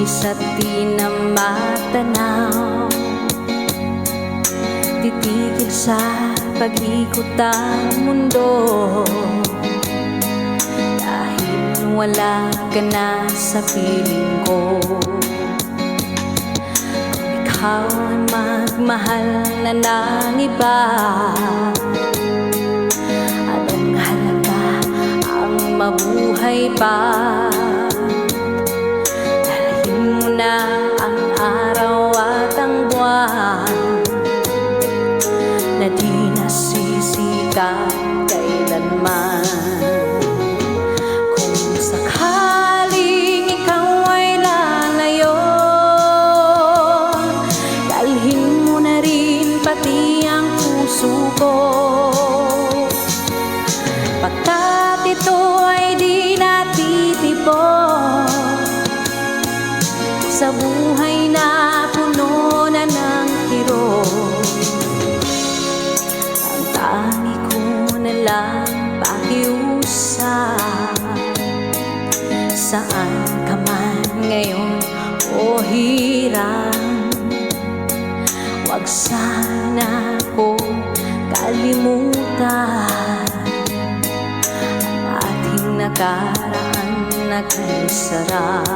isa't di na matanaw, titigil sa pag-ikot ang mundo. Dahil wala ka na sa piling ko, kung ikaw ay magmahal na ng iba, anong halaga ang mabuhay pa? Dalahin mo na ang araw at ang buwan na di nasisikap kailanman. Kung sakaling ikaw ay lalayo, dalhin mo na rin pati ang puso ko, pagkat ito ay di natitipon sa buhay na puno na ng kirot. Ang tangi ko na lang pakiusap, saan ka man ngayon o hirang, huwag sana ko kalimutan ang ating nakaraan na kay sarap.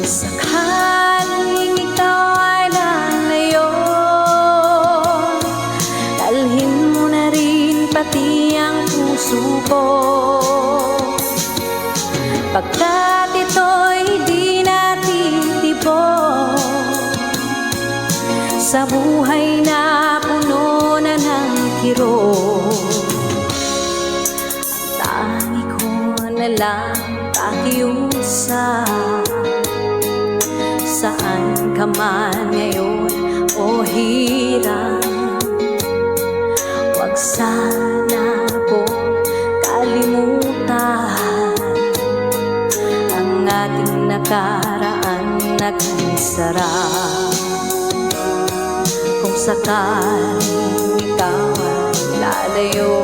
Sakaling ikaw ay lalayo, dalhin mo na rin pati ang puso ko, pagkat ito'y di natitipon sa buhay na puno na ng kirot. Ang tangi ko na lang pakiusap, saan ka man ngayon o hirang, huwag sana po kalimutan ang ating nakaraan na kay sarap. Kung sakaling ikaw ay lalayo,